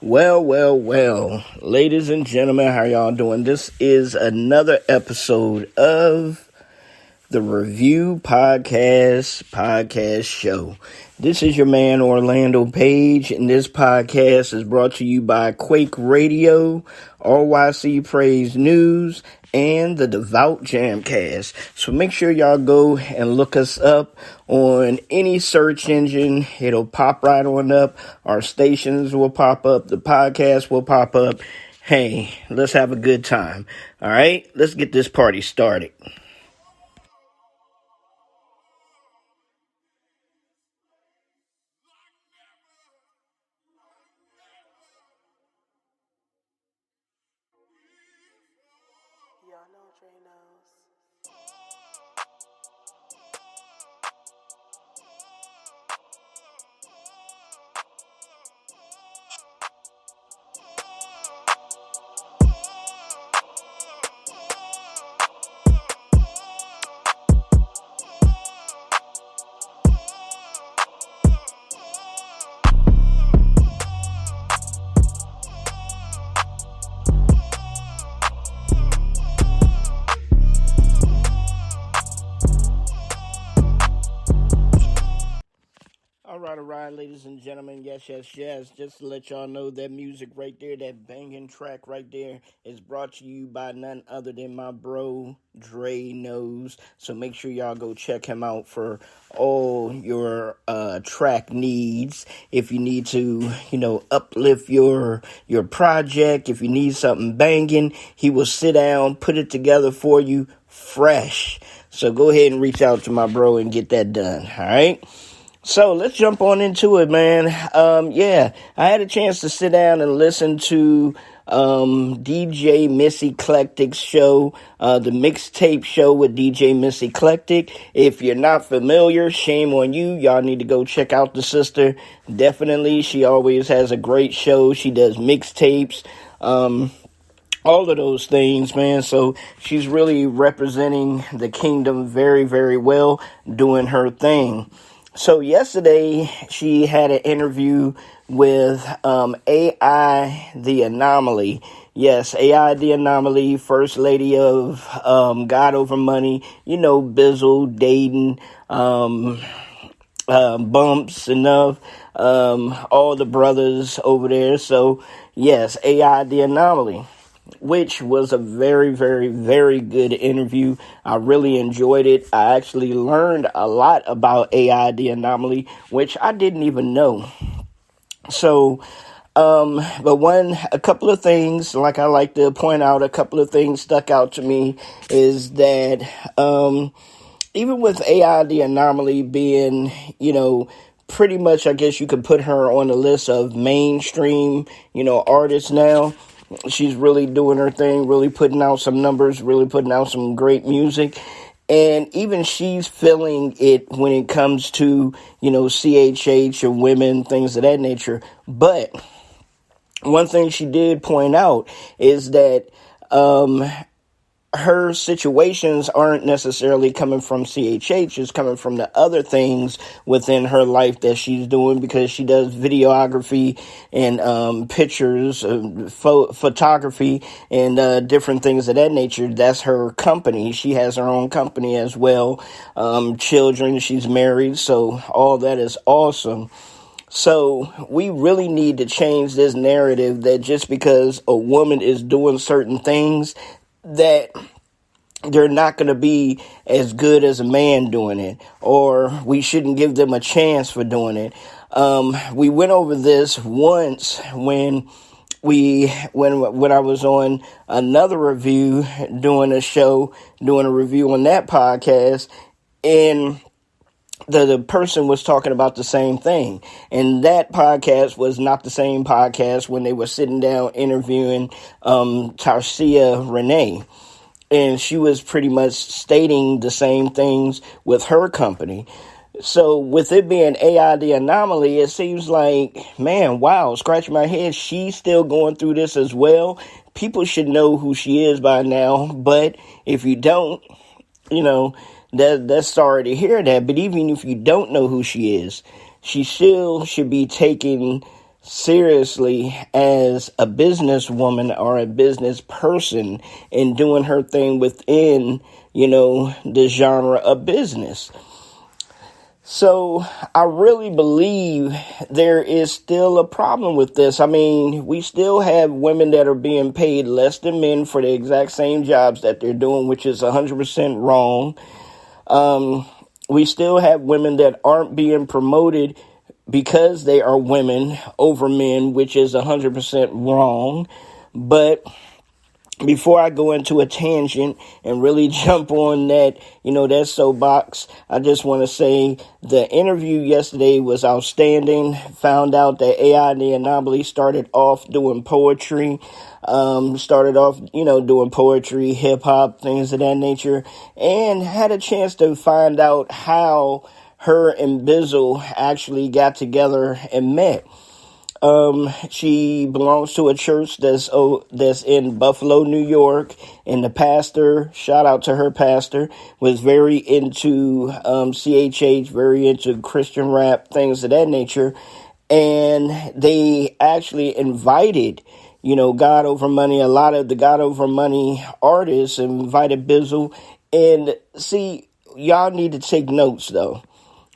Well, ladies and gentlemen, how y'all doing? This is another episode of the Review Podcast Show. This is your man Orlando Page, and this podcast is brought to you by Quake Radio, RYC Praise News, and the Devout Jamcast. So make sure y'all go and look us up on any search engine. It'll pop right on up. Our stations will pop up. The podcast will pop up. Hey, let's have a good time. All right, let's get this party started. Y'all know Dre knows. All right, ladies and gentlemen, yes. Just to let y'all know, that music right there, that banging track right there, is brought to you by none other than my bro, Dre Knows. So make sure y'all go check him out for all your track needs. If you need to, uplift your project, if you need something banging, he will sit down, put it together for you fresh. So go ahead and reach out to my bro and get that done, all right? So let's jump on into it, man. I had a chance to sit down and listen to DJ Miss Eclectic's show, the mixtape show with DJ Miss Eclectic. If you're not familiar, shame on you. Y'all need to go check out the sister. Definitely, she always has a great show. She does mixtapes, all of those things, man. So she's really representing the kingdom very, very well, doing her thing. So yesterday, she had an interview with AI The Anomaly. Yes, AI The Anomaly, First Lady of God Over Money, Bizzle, Dayton, Bumps, enough, all the brothers over there. So, yes, AI The Anomaly, which was a very, very, very good interview. I really enjoyed it. I actually learned a lot about AI The Anomaly, which I didn't even know. So, a couple of things, like I like to point out, a couple of things stuck out to me is that, even with AI The Anomaly being, pretty much, I guess you could put her on the list of mainstream, artists now. She's really doing her thing, really putting out some numbers, really putting out some great music. And even she's feeling it when it comes to, CHH and women, things of that nature. But one thing she did point out is that her situations aren't necessarily coming from CHH, it's coming from the other things within her life that she's doing, because she does videography and pictures, photography, and different things of that nature. That's her company. She has her own company as well. Children, she's married, so all that is awesome. So we really need to change this narrative that just because a woman is doing certain things, that they're not going to be as good as a man doing it, or we shouldn't give them a chance for doing it. We went over this once when I was on another review, doing a review on that podcast, and the person was talking about the same thing. And that podcast was not the same podcast when they were sitting down interviewing Tarsia Renee. And she was pretty much stating the same things with her company. So with it being AI The Anomaly, it seems like, man, wow, scratching my head, she's still going through this as well. People should know who she is by now. But if you don't, that's sorry to hear that. But even if you don't know who she is, she still should be taking seriously as a businesswoman or a business person and doing her thing within, the genre of business. So I really believe there is still a problem with this. I mean, we still have women that are being paid less than men for the exact same jobs that they're doing, which is 100% wrong. We still have women that aren't being promoted because they are women over men, which is 100% wrong. But before I go into a tangent and really jump on that, that soapbox, I just want to say the interview yesterday was outstanding. Found out that AI the Anomaly started off doing poetry, doing poetry, hip hop, things of that nature, and had a chance to find out how her and Bizzle actually got together and met. She belongs to a church that's in Buffalo, New York, and the pastor, shout out to her pastor, was very into CHH, very into Christian rap, things of that nature, and they actually invited, God Over Money, a lot of the God Over Money artists invited Bizzle, and see, y'all need to take notes though.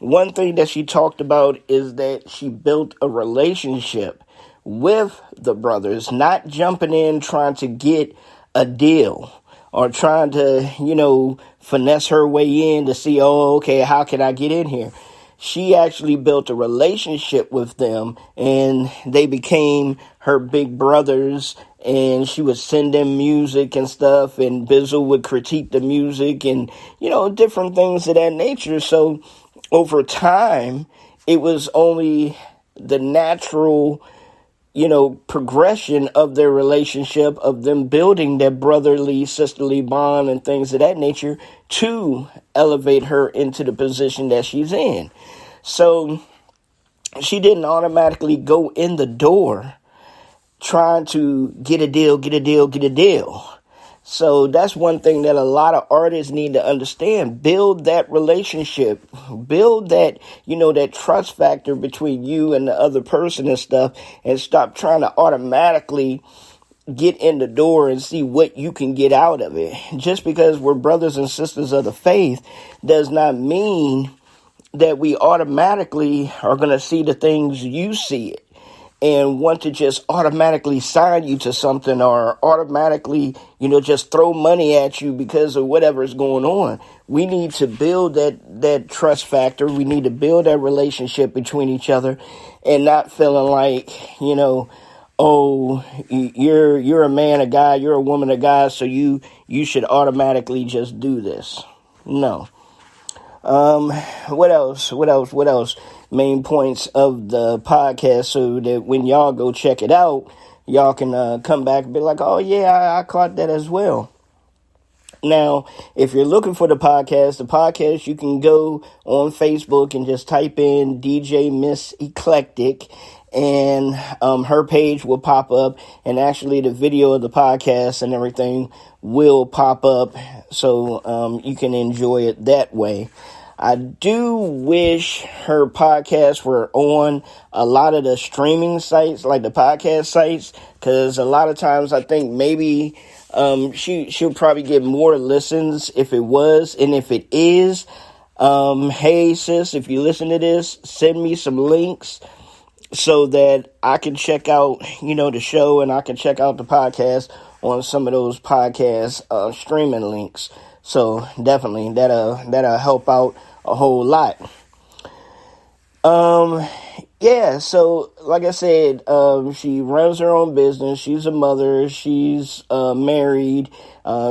One thing that she talked about is that she built a relationship with the brothers, not jumping in trying to get a deal or trying to, finesse her way in to see, okay, how can I get in here? She actually built a relationship with them and they became her big brothers, and she would send them music and stuff, and Bizzle would critique the music and, different things of that nature. So over time, it was only the natural, progression of their relationship, of them building their brotherly, sisterly bond and things of that nature to elevate her into the position that she's in. So she didn't automatically go in the door trying to get a deal. So that's one thing that a lot of artists need to understand. Build that relationship. Build that, that trust factor between you and the other person and stuff, and stop trying to automatically get in the door and see what you can get out of it. Just because we're brothers and sisters of the faith does not mean that we automatically are going to see the things you see it and want to just automatically sign you to something, or automatically, just throw money at you because of whatever's going on. We need to build that trust factor. We need to build that relationship between each other, and not feeling like, you're a man of God, you're a woman of God, so you should automatically just do this. No. What else? Main points of the podcast, so that when y'all go check it out, y'all can come back and be like, oh yeah, I caught that as well. Now, if you're looking for the podcast, you can go on Facebook and just type in DJ Miss Eclectic, and her page will pop up, and actually the video of the podcast and everything will pop up, so you can enjoy it that way. I do wish her podcasts were on a lot of the streaming sites, like the podcast sites, because a lot of times I think maybe she'll probably get more listens if it was. And if it is, hey sis, if you listen to this, send me some links so that I can check out, the show, and I can check out the podcast on some of those podcast streaming links. So definitely that'll help out a whole lot. Yeah, so like I said, she runs her own business. She's a mother. She's married.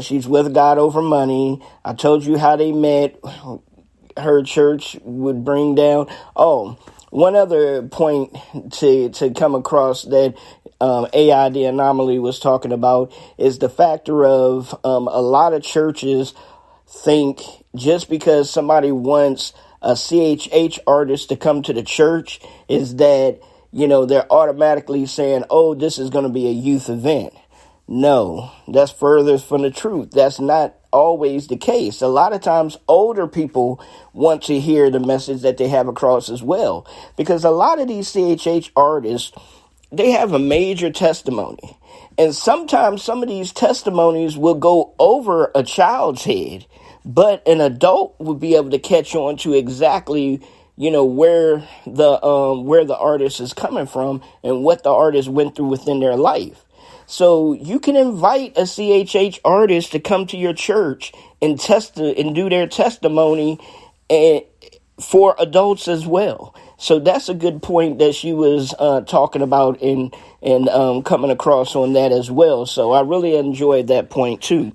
She's with God Over Money. I told you how they met. Her church would bring down. Oh, one other point to come across that AI the Anomaly was talking about is the factor of a lot of churches think just because somebody wants a CHH artist to come to the church is that, they're automatically saying, oh, this is going to be a youth event. No, that's further from the truth. That's not always the case. A lot of times older people want to hear the message that they have across as well, because a lot of these CHH artists they have a major testimony. And sometimes some of these testimonies will go over a child's head, but an adult will be able to catch on to exactly, where the artist is coming from and what the artist went through within their life. So you can invite a CHH artist to come to your church and do their testimony for adults as well. So that's a good point that she was talking about and coming across on that as well. So I really enjoyed that point too.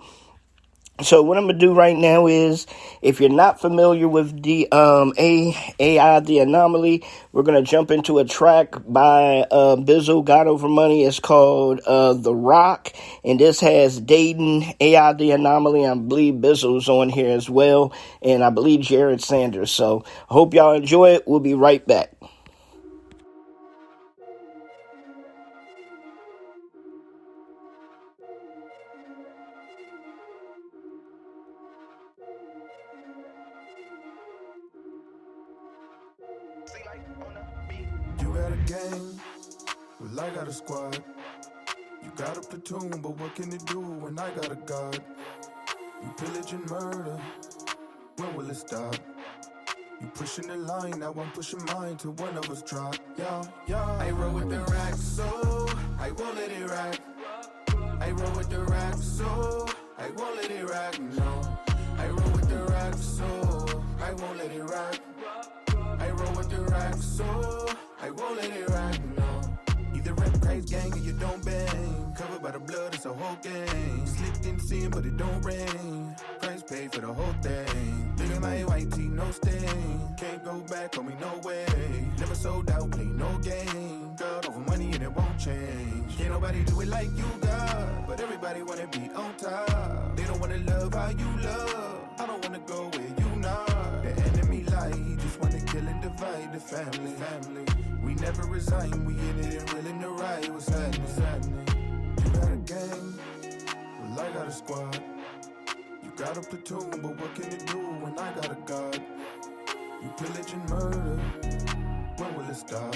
So what I'm going to do right now is, if you're not familiar with the AI, The Anomaly, we're going to jump into a track by Bizzle, God Over Money. It's called The Rock, and this has Dayton, AI, The Anomaly. I believe Bizzle's on here as well, and I believe Jared Sanders. So I hope y'all enjoy it. We'll be right back. You got a gang, well I got a squad. You got a platoon, but what can it do when I got a god? You pillage and murder, when will it stop? You pushing the line, now I'm pushing mine till one of us drop. Yeah, I roll with the racks, so I won't let it rack. I roll with the racks, so I won't let it rack, no. I roll with the racks, so I won't let it rack. I roll with the racks, so I won't let it rack, no. Either rap craze gang or you don't bang. Covered by the blood, it's a whole game. Slicked in sin, but it don't rain. Price paid for the whole thing. Look at my white tee, no stain. Can't go back on me, no way. Never sold out, play no game. God over money and it won't change. Can't nobody do it like you got, but everybody wanna be on top. They don't wanna love how you love. I don't wanna go where you not. The enemy lie, he just wanna kill and divide the family. We never resign, we in it and willing to ride. What's happening? You got a gang, well I got a squad. You got a platoon, but what can it do when I got a god? You pillage and murder, when will it stop?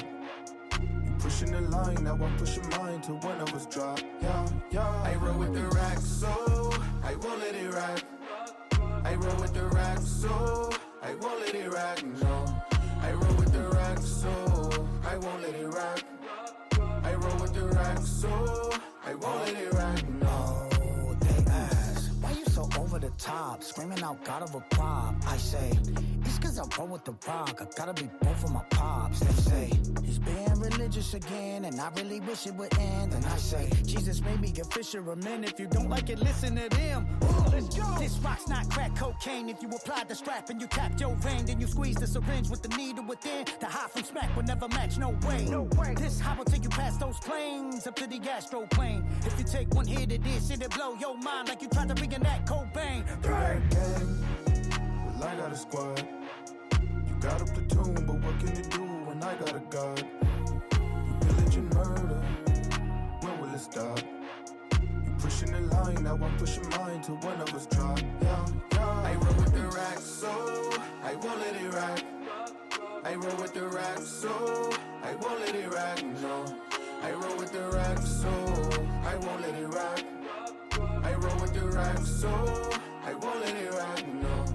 You pushing the line, now I'm pushing mine till one of us drop. Yeah, I roll with the racks, so I won't let it rack. I roll with the racks, so I won't let it rack, no. I roll with the racks, so I won't let it rack. I roll with the racks, so I won't let it rack, no. They ask, why you so over the top, screaming out God of a pop? I say, it's cause I roll with the rock, I gotta be both of my pops. They say, he's being religious again, and I really wish it would end. And I say, Jesus made me a fisher of men, if you don't like it, listen to them. Let's go. This rock's not crack cocaine. If you apply the strap and you tap your vein, then you squeeze the syringe with the needle within. The high from smack will never match, no way. This high will take you past those planes, up to the astro plane. If you take one hit of this, it'll blow your mind like you tried to reenact Cobain. Gang, well I got a squad. You got a platoon, but what can it do when I got a god? You pillage and murder, when will it stop? You pushing the line, now I'm pushing mine till one of us drop. Yeah, I roll with the racks, so I won't let it rack. I roll with the racks, so I won't let it rack, no. I roll with the racks, so I won't let it rack. I roll with the racks, so I won't let it rack, no.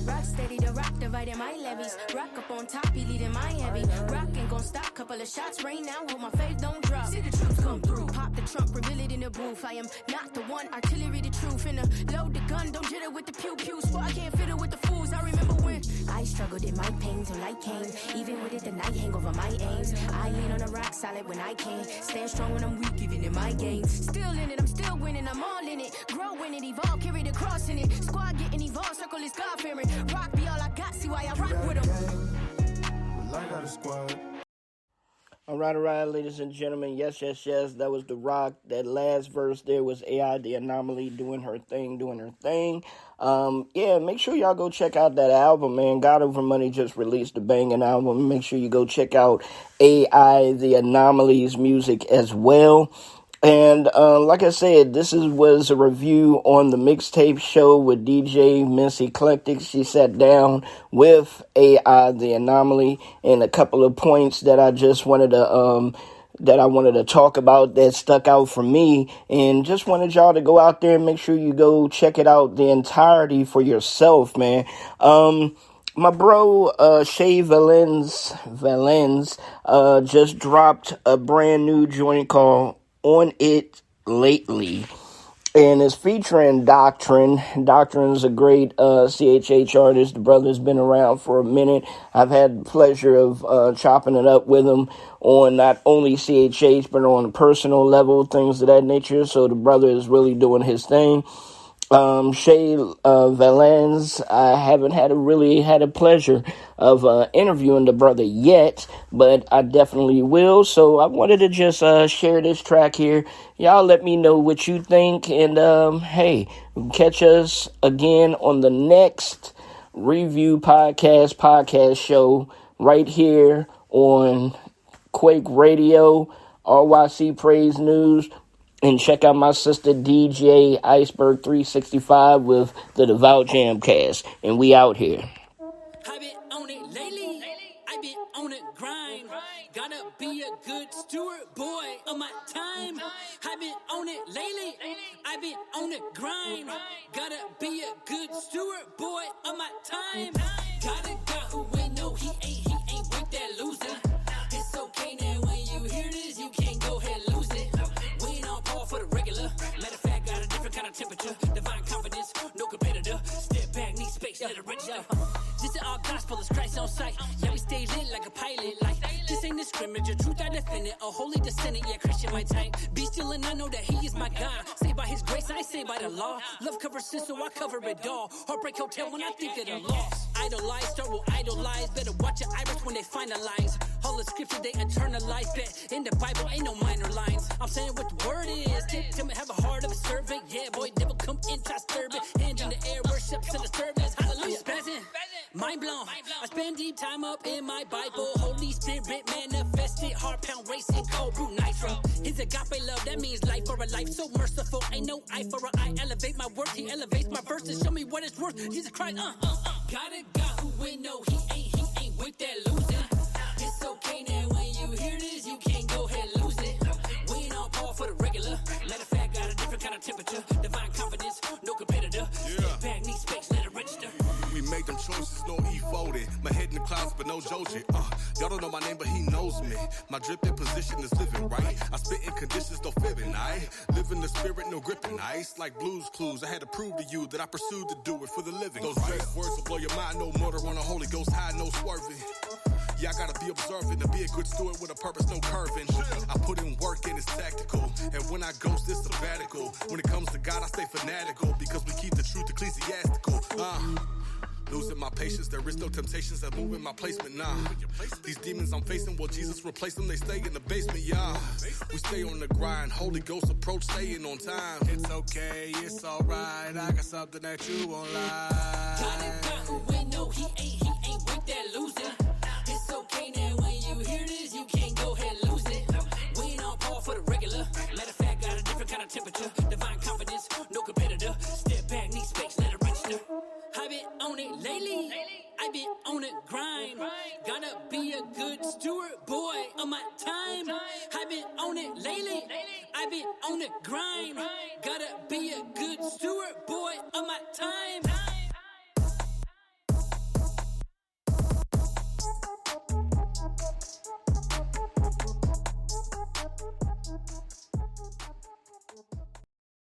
Rock steady, the rock dividing my levies. Rock up on top, he leading my heavy. Rock ain't gon' stop, couple of shots rain now. Hope my faith don't drop. See the troops come through. Pop the trunk, reveal it in the booth. I am not the one, artillery the truth. Finna load the gun, don't jitter with the pew-pew. Squad can't fiddle with the fools. I remember when I struggled in my pain till light came. Even with it, the night hang over my aims. I lean on the rock solid when I can. Stand strong when I'm weak, even in my games. Still in it, I'm still winning, I'm all in it. Grow in it, evolve, carry the cross in it. Squad getting evolved, circle is God-fearing. Rock be all I got, see why I rock with them. Well I got a squad. All right, ladies and gentlemen. Yes. That was The Rock. That last verse there was AI, The Anomaly, doing her thing. Make sure y'all go check out that album, man. God Over Money just released a banging album. Make sure you go check out AI, The Anomaly's music as well. And like I said, this was a review on the Mixtape Show with DJ Miss Eclectic. She sat down with AI, The Anomaly, and a couple of points that I just wanted to that I wanted to talk about that stuck out for me, and just wanted y'all to go out there and make sure you go check it out the entirety for yourself, man. My bro, Shay Valens, just dropped a brand new joint called On It Lately. And it's featuring Doctrine. Doctrine's a great CHH artist. The brother's been around for a minute. I've had the pleasure of chopping it up with him on not only CHH, but on a personal level, things of that nature. So the brother is really doing his thing. Shay Valens, I haven't had a pleasure of interviewing the brother yet, but I definitely will. So I wanted to just share this track here. Y'all let me know what you think, and hey, catch us again on the next review podcast show right here on Quake Radio, RYC Praise News. And check out my sister DJ Iceberg 365 with the Devout Jamcast. And we out here. I've been on it lately. I've been on it grind. Gotta be a good steward, boy, of my time. I've been on it lately. I've been on it grind. Gotta be a good steward, boy, of my time. Got a guy who ain't no, he ain't with that loser. It's okay now when you hear this, you can't go ahead lose it. We ain't on par for the regular. Matter of fact, got a different kind of temperature. Divine confidence, no competitor. Step back, need space, let it register. This is our gospel, it's Christ on sight. Yeah, we stay lit like a pilot. Like this ain't a scrimmage, a truth I defend it. A holy descendant, yeah, Christian my type. Be still and I know that he is my God. Saved by his grace, I say by the law. Love covers sin, so I cover it all. Heartbreak hotel when I think of the loss. Idolize, start will idolize. Better watch your iris when they finalize. All the scripture they internalize. Bet in the Bible ain't no minor lines. I'm saying what the word is. Tell me have a heart of a servant. Yeah, boy, devil come in, try stir it. Hands in the air, worship to the service. Hallelujah, spazzing. Mind blown. I spend deep time up in my Bible. Holy Spirit manifested. Heart pound racing, cold brew nitro. His agape love, that means life for a life so merciful. Ain't no eye for an eye. Elevate my work, he elevates my verses. Show me what it's worth. Jesus Christ, Got a guy who win, no, he ain't with that losing. It's okay now when you hear this, you can't go ahead lose it. We ain't on par for the regular. Matter of fact, got a different kind of temperature. Divine confidence, no competitor. Step back, need space, let it register. We make them choices, no E-folded. My head in the clouds, but no Joji. Y'all don't know my name, but he knows me. My dripping position is living right. I spit in conditions, no fibbing, I live in the spirit, no gripping ice. Like Blue's Clues, I had to prove to you that I pursued to do it for the living. Those great words will blow your mind, no murder on the Holy Ghost, high, no swerving. Yeah, I gotta be observant to be a good steward with a purpose, no curving. I put in work and it's tactical. And when I ghost, it's sabbatical. When it comes to God, I stay fanatical because we keep the truth ecclesiastical. Losing my patience, there is no temptations that move in my placement, nah. These demons I'm facing, well, Jesus replace them, they stay in the basement, yeah. We stay on the grind, Holy Ghost approach, staying on time. It's okay, it's alright, I got something that you won't like. Got a guy who win, no, he ain't with that loser. It's okay now when you hear this, you can't go ahead lose it. We ain't on par for the regular. Matter of fact, got a different kind of temperature. Divine confidence, no competitor. Step back, need space, let it register. I've been on it lately. I've been on it grind. Gotta be a good steward, boy, of my time. I've been on it lately. I've been on it grind. Gotta be a good steward, boy, of my time.